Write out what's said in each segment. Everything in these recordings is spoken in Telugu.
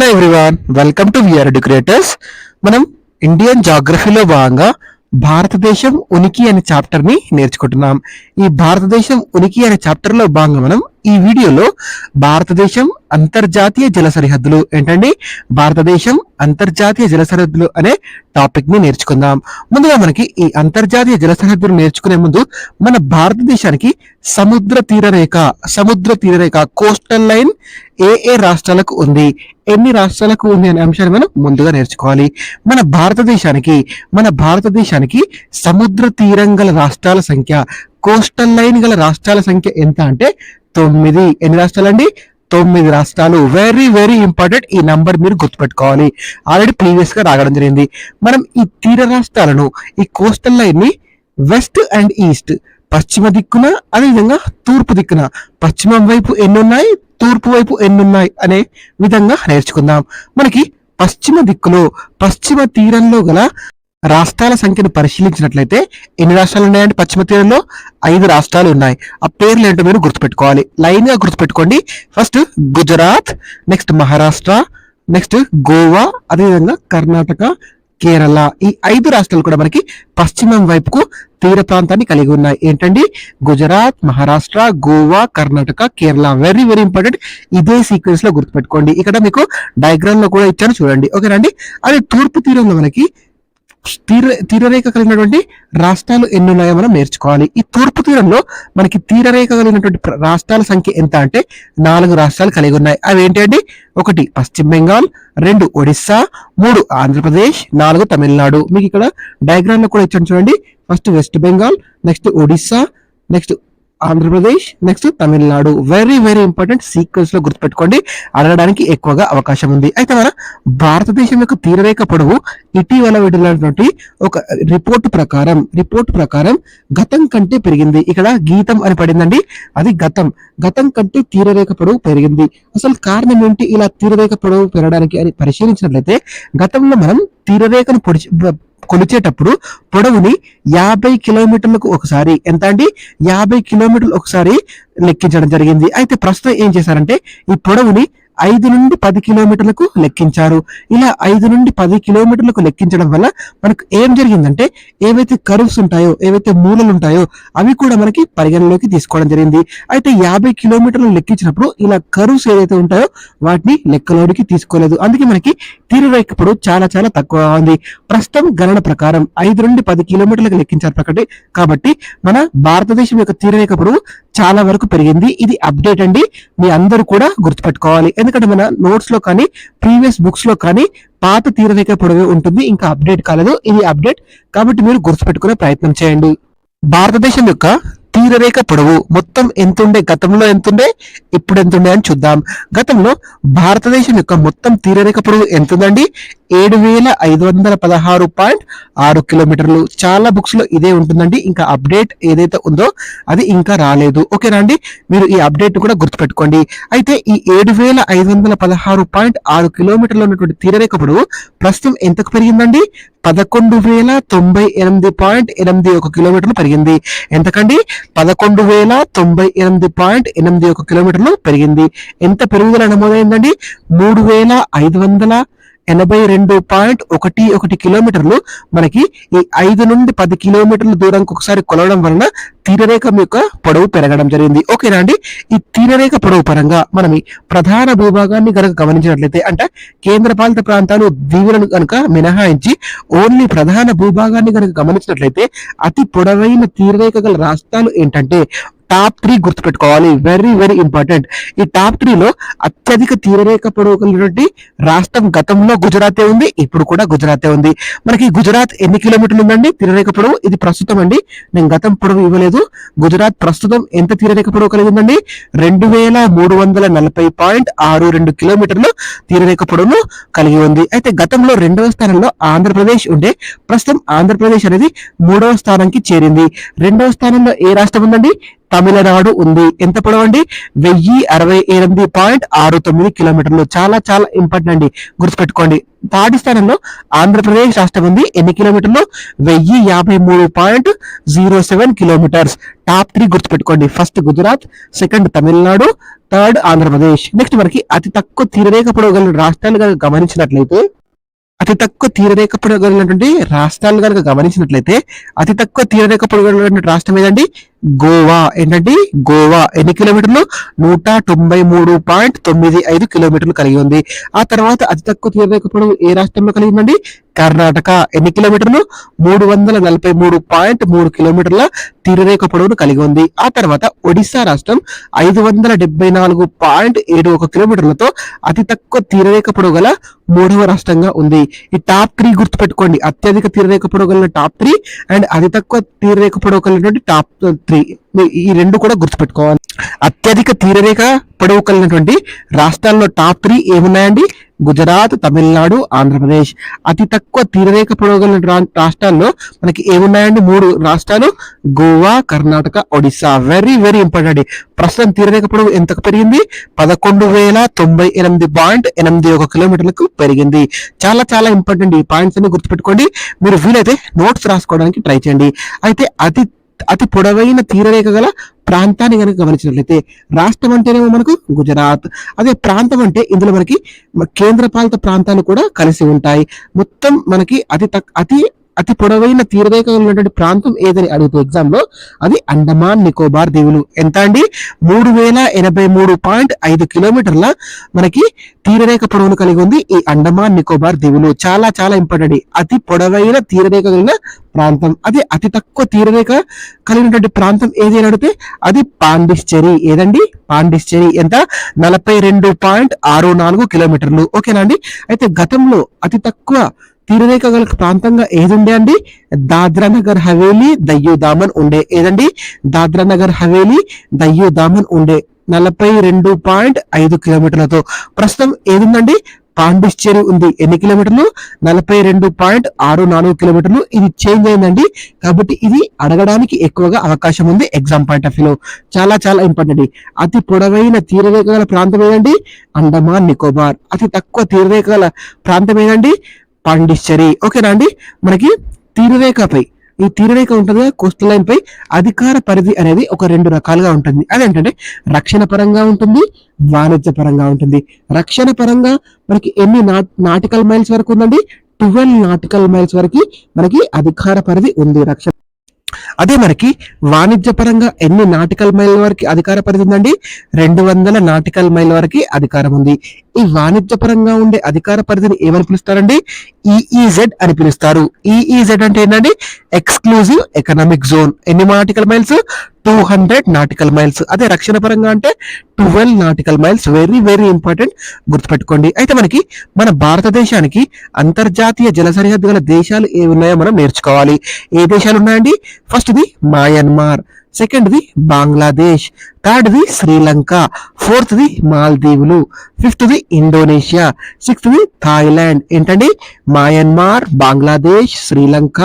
Hello everyone, welcome to VR educators. మనం ఇండియన్ జాగ్రఫీలో భాగంగా భారతదేశం ఉనికి అనే చాప్టర్ ని నేర్చుకుంటున్నాం. ఈ భారతదేశం ఉనికి అనే చాప్టర్ లో భాగంగా మనం ఈ వీడియోలో భారతదేశం అంతర్జాతీయ జల సరిహద్దులు ఏంటండి, భారతదేశం అంతర్జాతీయ జల సరిహద్దులు అనే టాపిక్ ని నేర్చుకుందాం. ముందుగా మనకి ఈ అంతర్జాతీయ జల సరిహద్దులు నేర్చుకునే ముందు మన భారతదేశానికి సముద్ర తీరరేఖ కోస్టల్ లైన్ ఏ ఏ రాష్ట్రాలకు ఉంది, ఎన్ని రాష్ట్రాలకు ఉంది అనే అంశాన్ని మనం ముందుగా నేర్చుకోవాలి. మన భారతదేశానికి సముద్ర తీరం గల రాష్ట్రాల సంఖ్య, కోస్టల్ లైన్ గల రాష్ట్రాల సంఖ్య ఎంత అంటే 9. ఎన్ని రాష్ట్రాలండి? 9 రాష్ట్రాలు. Very very important. ఈ నంబర్ మీరు గుర్తుపెట్టుకోవాలి. ఆల్రెడీ ప్రీవియస్ గా రాగడం జరిగింది. మనం ఈ తీర రాష్ట్రాలను, ఈ కోస్టల్ లైన్ ని వెస్ట్ అండ్ ఈస్ట్, పశ్చిమ దిక్కున అదేవిధంగా తూర్పు దిక్కున, పశ్చిమం వైపు ఎన్నున్నాయి, తూర్పు వైపు ఎన్నున్నాయి అనే విధంగా నేర్చుకుందాం. మనకి పశ్చిమ దిక్కులో, పశ్చిమ తీరంలో గల రాష్ట్రాల సంఖ్యను పరిశీలించినట్లయితే ఎన్ని రాష్ట్రాలు ఉన్నాయంటే పశ్చిమ తీరంలో 5 రాష్ట్రాలు ఉన్నాయి. ఆ పేర్లు ఏంటో మీరు గుర్తుపెట్టుకోవాలి. లైన్ గా గుర్తుపెట్టుకోండి. First Gujarat, next Maharashtra, next Goa, అదేవిధంగా కర్ణాటక, కేరళ. ఈ 5 రాష్ట్రాలు కూడా మనకి పశ్చిమం వైపుకు తీర ప్రాంతాన్ని కలిగి ఉన్నాయి. ఏంటండి? Gujarat, Maharashtra, Goa, Karnataka, Kerala. Very very important. ఇదే సీక్వెన్స్ లో గుర్తుపెట్టుకోండి. ఇక్కడ మీకు డయాగ్రామ్ లో కూడా ఇచ్చాను, చూడండి. ఓకేనండి. అదే తూర్పు తీరంలో మనకి తీరరేఖ కలిగినటువంటి రాష్ట్రాలు ఎన్ని ఉన్నాయో మనం నేర్చుకోవాలి. ఈ తూర్పు తీరంలో మనకి తీరరేఖ కలిగినటువంటి రాష్ట్రాల సంఖ్య ఎంత అంటే 4 రాష్ట్రాలు కలిగి ఉన్నాయి. అవి ఏంటండి? 1 పశ్చిమ బెంగాల్, 2 ఒడిస్సా, 3 ఆంధ్రప్రదేశ్, 4 తమిళనాడు. మీకు ఇక్కడ డయాగ్రామ్ లో కూడా ఇచ్చాను, చూడండి. First west Bengal, next Odisha, next Andhra Pradesh, next Tamil Nadu. Very very important. Sequence లో గుర్తుపెట్టుకోండి, అడగడానికి ఎక్కువగా అవకాశం ఉంది. అయితే మన భారతదేశం యొక్క తీరరేఖ పొడవు ఇటీవల విడుదలైనటువంటి ఒక రిపోర్ట్ ప్రకారం గతం కంటే పెరిగింది. ఇక్కడ గీతం అని పడిందండి, అది గతం కంటే తీరరేఖ పొడవు పెరిగింది. అసలు కారణం ఏంటి ఇలా తీరరేఖ పొడవు పెరగడానికి అని పరిశీలించినట్లయితే, గతంలో మనం తీరరేఖను కొలిచేటప్పుడు పొడవుని 50 కిలోమీటర్లకు ఒకసారి, ఎంత అండి? 50 కిలోమీటర్లు ఒకసారి లెక్కించడం జరిగింది. అయితే ప్రస్తుతం ఏం చేశారంటే ఈ పొడవుని 5 నుండి 10 కిలోమీటర్లకు లెక్కించారు. ఇలా 5 నుండి 10 కిలోమీటర్లకు లెక్కించడం వల్ల మనకు ఏం జరిగిందంటే, ఏవైతే కర్వ్స్ ఉంటాయో, ఏవైతే మూలలు ఉంటాయో అవి కూడా మనకి పరిగణలోకి తీసుకోవడం జరిగింది. అయితే 50 కిలోమీటర్లు లెక్కించినప్పుడు ఇలా కర్వ్స్ ఏదైతే ఉంటాయో వాటిని లెక్కలోనికి తీసుకోలేదు. అందుకే మనకి తీరరేఖ పొడవు చాలా చాలా తక్కువ ఉంది. ప్రస్తుతం గణన ప్రకారం 5 నుండి 10 కిలోమీటర్లకు లెక్కించారు కాబట్టి మన భారతదేశం యొక్క తీరరేఖ పొడవు చాలా వరకు పెరిగింది. ఇది అప్డేట్ అండి, మీ అందరూ కూడా గుర్తుపెట్టుకోవాలి. ఎందుకంటే మన నోట్స్ లో కానీ ప్రీవియస్ బుక్స్ లో కానీ పాత తీరరేఖ పొడవే ఉంటుంది, ఇంకా అప్డేట్ కాలేదు. ఇది అప్డేట్ కాబట్టి మీరు గుర్తుపెట్టుకునే ప్రయత్నం చేయండి. భారతదేశం యొక్క తీరరేఖ పొడవు మొత్తం ఎంతుండే, గతంలో ఎంతుండే, ఇప్పుడు ఎంతుండే అని చూద్దాం. గతంలో భారతదేశం యొక్క మొత్తం తీరరేఖ పొడవు ఎంతుందండి? 7516.6 కిలోమీటర్లు. చాలా బుక్స్ లో ఇదే ఉంటుందండి, ఇంకా అప్డేట్ ఏదైతే ఉందో అది ఇంకా రాలేదు. ఓకేనా అండి? మీరు ఈ అప్డేట్ కూడా గుర్తుపెట్టుకోండి. అయితే ఈ 7516.6 కిలోమీటర్లు ఉన్నటువంటి తీరరేఖ పొడవు ప్రస్తుతం ఎంతకు పెరిగిందండి? 11,098.81 కిలోమీటర్లు పెరిగింది. ఎంతకండి? 11,098.81 కిలోమీటర్లు పెరిగింది. ఎంత పెరుగుదల నమోదైందండి? 3,582.11 కిలోమీటర్లు మనకి ఈ 5 నుండి 10 కిలోమీటర్ల దూరంకి ఒకసారి కొలవడం వలన తీరరేఖ యొక్క పొడవు పెరగడం జరిగింది. ఓకేనా అండి? ఈ తీరరేఖ పొడవు పరంగా మనం ఈ ప్రధాన భూభాగాన్ని కనుక గమనించినట్లయితే, అంటే కేంద్ర పాలిత ప్రాంతాలు, దీవులను కనుక మినహాయించి ఓన్లీ ప్రధాన భూభాగాన్ని కనుక గమనించినట్లయితే అతి పొడవైన తీరరేఖ గల రాష్ట్రాలు ఏంటంటే టాప్ 3 గుర్తుపెట్టుకోవాలి. Very very important. ఈ టాప్ 3లో అత్యధిక తీరరేఖ పొడవు కలిగినటువంటి రాష్ట్రం గతంలో గుజరాతే ఉంది, ఇప్పుడు కూడా గుజరాతే ఉంది. మనకి గుజరాత్ ఎన్ని కిలోమీటర్లు ఉందండి తీరరేఖ పొడవు? ఇది ప్రస్తుతం అండి, నేను గతం పొడవు ఇవ్వలేదు. గుజరాత్ ప్రస్తుతం ఎంత తీరరేఖ పొడవు కలిగి ఉందండి? 2340.62 కిలోమీటర్లు తీరరేఖ పొడవును కలిగి ఉంది. అయితే గతంలో 2వ స్థానంలో ఆంధ్రప్రదేశ్ ఉండే, ప్రస్తుతం ఆంధ్రప్రదేశ్ అనేది 3వ స్థానానికి చేరింది. 2వ స్థానంలో ఏ రాష్ట్రం ఉందండి? తమిళనాడు ఉంది. ఎంత పొడవండి? 1068.69 కిలోమీటర్లు. చాలా చాలా ఇంపార్టెంట్ అండి, గుర్తుపెట్టుకోండి. థర్డ్ స్థానంలో ఆంధ్రప్రదేశ్ రాష్ట్రం ఉంది. ఎన్ని కిలోమీటర్లు? 1053.07 కిలోమీటర్స్. టాప్ 3 గుర్తుపెట్టుకోండి. First Gujarat, second Tamil Nadu, third Andhra Pradesh. Next మనకి అతి తక్కువ తీరరేఖ పొడవు గల రాష్ట్రాలు కనుక గమనించినట్లయితే అతి తక్కువ తీరరేఖ పొడవు కలిగినటువంటి రాష్ట్రాలు కనుక గమనించినట్లయితే అతి తక్కువ తీరరేఖ పొడవు కలిగినటువంటి రాష్ట్రం ఏదండి? గోవా. ఏంటండి? గోవా. ఎన్ని కిలోమీటర్లు? 193.95 కిలోమీటర్లు కలిగి ఉంది. ఆ తర్వాత అతి తక్కువ తీరరేఖ పొడవు ఏ రాష్ట్రంలో కలిగి ఉందండి? కర్ణాటక. ఎన్ని కిలోమీటర్లు? 343.3 కిలోమీటర్ల తీరరేఖ పొడవును కలిగి ఉంది. ఆ తర్వాత ఒడిశా రాష్ట్రం 574.71 కిలోమీటర్లతో అతి తక్కువ తీరరేఖ పొడవు గల 3వ రాష్ట్రంగా ఉంది. ఈ టాప్ 3 గుర్తుపెట్టుకోండి. అత్యధిక తీరరేఖ పొడవు కలిగిన టాప్ 3 అండ్ అతి తక్కువ తీరరేఖ పొడవు కలిగినటువంటి టాప్ 3. ఈ రెండు కూడా గుర్తుపెట్టుకోవాలి. అత్యధిక తీరరేఖ పొడవు కలిగినటువంటి రాష్ట్రాల్లో టాప్ 3 ఏమున్నాయండి? గుజరాత్, తమిళనాడు, ఆంధ్రప్రదేశ్. అతి తక్కువ తీరరేఖ పొడవు కలిగిన రాష్ట్రాల్లో మనకి ఏమున్నాయండి? 3 రాష్ట్రాలు, Goa, Karnataka, Odisha. Very very important. ప్రస్తుతం తీరరేఖ పొడవు ఎంతకు పెరిగింది? 11,098.81 కిలోమీటర్లకు పెరిగింది. చాలా చాలా ఇంపార్టెంట్. ఈ పాయింట్స్ అన్ని గుర్తుపెట్టుకోండి. మీరు వీలైతే నోట్స్ రాసుకోవడానికి ట్రై చేయండి. అయితే అతి పొడవైన తీరరేఖ గల ప్రాంతాన్ని కనుక గమనించినట్లయితే రాష్ట్రం అంటేనేమో మనకు గుజరాత్. అదే ప్రాంతం అంటే ఇందులో మనకి కేంద్రపాలిత ప్రాంతాలు కూడా కలిసి ఉంటాయి. మొత్తం మనకి అతి పొడవైన తీరరేఖ ఉన్నటువంటి ప్రాంతం ఏదని అడుగుతూ ఎగ్జామ్ లో అది అండమాన్ నికోబార్ దీవులు. ఎంత అండి? 3083.5 కిలోమీటర్ల మనకి తీరరేఖ పొడవును కలిగి ఉంది ఈ అండమాన్ నికోబార్ దీవులు. చాలా చాలా ఇంపార్టెంట్. అతి పొడవైన తీరరేఖ కలిగిన ప్రాంతం. అదే అతి తక్కువ తీరరేఖ కలిగినటువంటి ప్రాంతం ఏది అని అడిగితే అది పాండిచ్చేరి. ఏదండి? పాండిచ్చేరి. ఎంత? 42.64 కిలోమీటర్లు. ఓకేనా అండి? అయితే గతంలో అతి తక్కువ తీరరేఖ గల ప్రాంతంగా ఏది ఉండే అండి? దాద్రా నగర్ హవేలీ, దయ్యూ దామన్ ఉండే. ఏదండి? దాద్రా నగర్ హవేలీ, దయ్యూ దామన్ ఉండే 42.5 కిలోమీటర్లతో. ప్రస్తుతం ఏదుందండి? పాండిచ్చేరి ఉంది. ఎన్ని కిలోమీటర్లు? 42.64 కిలోమీటర్లు. ఇది చేంజ్ అయిందండి. కాబట్టి ఇది అడగడానికి ఎక్కువగా అవకాశం ఉంది ఎగ్జామ్ పాయింట్ ఆఫ్ వ్యూలో. చాలా చాలా ఇంపార్టెంట్. అతి పొడవైన తీరరేఖ గల ప్రాంతం ఏదండి? అండమాన్ నికోబార్. అతి తక్కువ తీరరేఖ గల ప్రాంతం ఏదండి? పాండిచ్చేరి. ఓకేనా అండి? మనకి తీరరేఖపై ఈ తీరరేఖ ఉంటుంది కోస్టల్ లైన్ పై అధికార పరిధి అనేది ఒక 2 రకాలుగా ఉంటుంది. అదేంటంటే రక్షణ పరంగా ఉంటుంది, వాణిజ్య పరంగా ఉంటుంది. రక్షణ పరంగా మనకి ఎన్ని నాటికల్ మైల్స్ వరకు ఉందండి? 12 నాటికల్ మైల్స్ వరకు మనకి అధికార పరిధి ఉంది రక్షణ. అదే మనకి వాణిజ్య పరంగా ఎన్ని నాటికల్ మైల్ వరకు అధికార పరిధి ఉందండి? 200 నాటికల్ మైల్ వరకు అధికారం ఉంది. ఈ వాణిజ్య పరంగా ఉండే అధికార పరిధిని ఏమని పిలుస్తారండి? ఈఈజెడ్ అని పిలుస్తారు. ఈఈజెడ్ అంటే ఏంటండి? Exclusive economic zone. ఎన్ని నాటికల్ మైల్స్? 200 nautical miles. అదే రక్షణ పరంగా అంటే 12 nautical miles. Very very important, గుర్తుపెట్టుకోండి. అయితే మనకి మన భారతదేశానికి అంతర్జాతీయ జల సరిహద్దు గల దేశాలు ఏ ఉన్నాయో మనం నేర్చుకోవాలి. ఏ దేశాలు ఉన్నాయండి? First the Myanmar, second the Bangladesh, third the Sri Lanka, fourth the మాల్దీవులు, fifth the Indonesia, sixth the Thailand. ఏంటండి? మయన్మార్, బంగ్లాదేశ్, శ్రీలంక,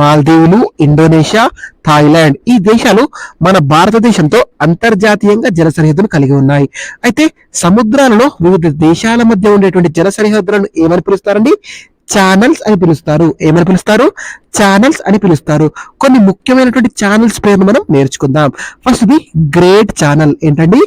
మాల్దీవులు, ఇండోనేషియా, థాయిలాండ్. ఈ దేశాలు మన భారతదేశంతో అంతర్జాతీయంగా జల సరిహద్దును కలిగి ఉన్నాయి. అయితే సముద్రాలలో వివిధ దేశాల మధ్య ఉండేటువంటి జల సరిహద్దులను ఏమని పిలుస్తారండి? ఛానల్స్ అని పిలుస్తారు. ఏమని పిలుస్తారు? ఛానల్స్ అని పిలుస్తారు. కొన్ని ముఖ్యమైనటువంటి ఛానల్స్ పేరును మనం నేర్చుకుందాం. First the great channel. ఏంటండి?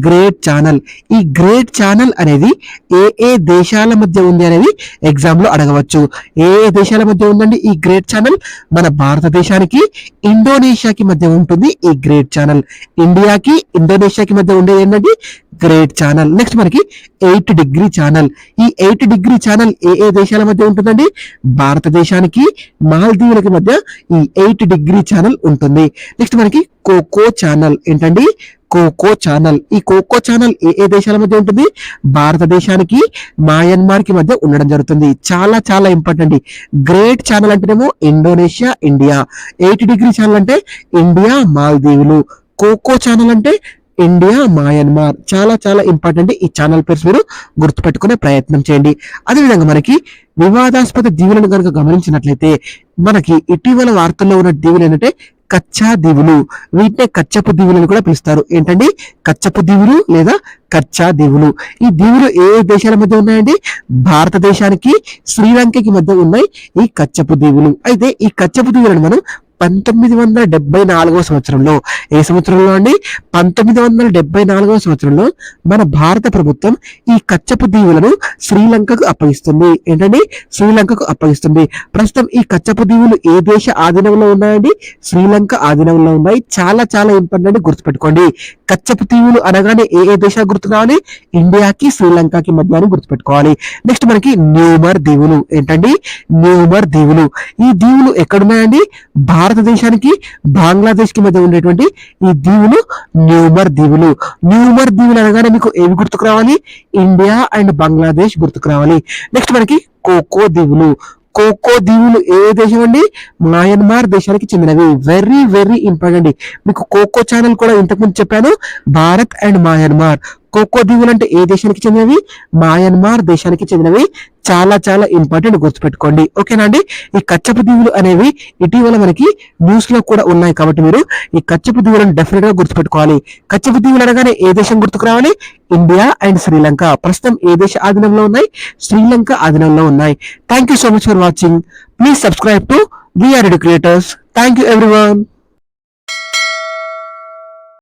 Great channel. ఈ గ్రేట్ ఛానల్ అనేది ఏ దేశాల మధ్య ఉంది అనేది ఎగ్జామ్ లో అడగవచ్చు. ఏ దేశాల మధ్య ఉందండి ఈ గ్రేట్ ఛానల్? మన భారతదేశానికి ఇండోనేషియాకి మధ్య ఉంటుంది ఈ గ్రేట్ ఛానల్. ఇండియాకి ఇండోనేషియాకి మధ్య ఉండేది ఏంటండి? Great channel. నెక్స్ట్ మనకి 8 డిగ్రీ ఛానల్. ఈ 8 డిగ్రీ ఛానల్ ఏ దేశాల మధ్య ఉంటుందండి? భారతదేశానికి మాల్దీవులకి మధ్య ఈ 8 డిగ్రీ ఛానల్ ఉంటుంది. నెక్స్ట్ మనకి కోకో ఛానల్. ఏంటండి? Coco channel. ఈ కోకో ఛానల్ ఏ దేశాల మధ్య ఉంటుంది? భారతదేశానికి మయన్మార్ కి మధ్య ఉండడం జరుగుతుంది. చాలా చాలా ఇంపార్టెంట్. గ్రేట్ ఛానల్ అంటేనేమో ఇండోనేషియా, ఇండియా. 8 డిగ్రీ ఛానల్ అంటే ఇండియా, మాల్దీవులు. కోకో ఛానల్ అంటే ఇండియా, మయన్మార్. చాలా చాలా ఇంపార్టెంట్. ఈ ఛానల్ పేర్స్ మీరు గుర్తుపెట్టుకునే ప్రయత్నం చేయండి. అదేవిధంగా మనకి వివాదాస్పద దీవులను కనుక గమనించినట్లయితే మనకి ఇటీవల వార్తల్లో ఉన్న దీవులు ఏంటంటే కచ్చా దీవులు. వీటినే కచ్చపు దీవులను కూడా పిలుస్తారు. ఏంటండి? కచ్చపు దీవులు లేదా కచ్చా దీవులు. ఈ దీవులు ఏ దేశాల మధ్య ఉన్నాయండి? భారతదేశానికి శ్రీలంకకి మధ్య ఉన్నాయి ఈ కచ్చపు దీవులు. అయితే ఈ కచ్చపు దీవులను మనం 1974 సంవత్సరంలో, ఏ సంవత్సరంలో అండి? 1974 సంవత్సరంలో మన భారత ప్రభుత్వం ఈ కచ్చపు దీవులను శ్రీలంకకు అప్పగిస్తుంది. ఏంటండి? శ్రీలంకకు అప్పగిస్తుంది. ప్రస్తుతం ఈ కచ్చపు దీవులు ఏ దేశ ఆధీనంలో ఉన్నాయండి? శ్రీలంక ఆధీనంలో ఉన్నాయి. చాలా చాలా ఇంపార్టెంట్, గుర్తుపెట్టుకోండి. కచ్చపు దీవులు అనగానే ఏ ఏ దేశాలు గుర్తు రావాలి? ఇండియాకి శ్రీలంకకి మధ్య అని గుర్తుపెట్టుకోవాలి. నెక్స్ట్ మనకి న్యూమర్ దీవులు. ఏంటండి? న్యూమర్ దీవులు. ఈ దీవులు ఎక్కడున్నాయండి? భారతదేశానికి బంగ్లాదేశ్ కి మధ్య ఉండేటువంటి ఈ దీవులు న్యూమర్ దీవులు. న్యూమర్ దీవులు అనగానే మీకు ఏవి గుర్తుకు రావాలి? ఇండియా అండ్ బంగ్లాదేశ్ గుర్తుకు రావాలి. నెక్స్ట్ మనకి కోకో దీవులు. కోకో దీవులు ఏ దేశం అండి? మయన్మార్ దేశానికి చెందినవి. Very very important. మీకు కోకో ఛానల్ కూడా ఇంతకుముందు చెప్పాను, భారత్ అండ్ మయన్మార్. కోకో దీవులు అంటే ఏ దేశానికి చెందినవి? మయన్మార్ దేశానికి చెందినవి. చాలా చాలా ఇంపార్టెంట్, గుర్తుపెట్టుకోండి. ఓకేనా అండి? ఈ కచ్చపు దీవులు అనేవి ఇటీవల మనకి న్యూస్ లో కూడా ఉన్నాయి, కాబట్టి మీరు ఈ కచ్చపు దీవులను డెఫినెట్ గా గుర్తుపెట్టుకోవాలి. కచ్చపు దీవులు అనగానే ఏ దేశం గుర్తుకు రావాలి? India and Sri Lanka. ప్రస్తుతం ఏ దేశ ఆధీనంలో ఉన్నాయి? శ్రీలంక ఆధీనంలో ఉన్నాయి. Thank you so much for watching. Please subscribe to VR educators. Thank you everyone.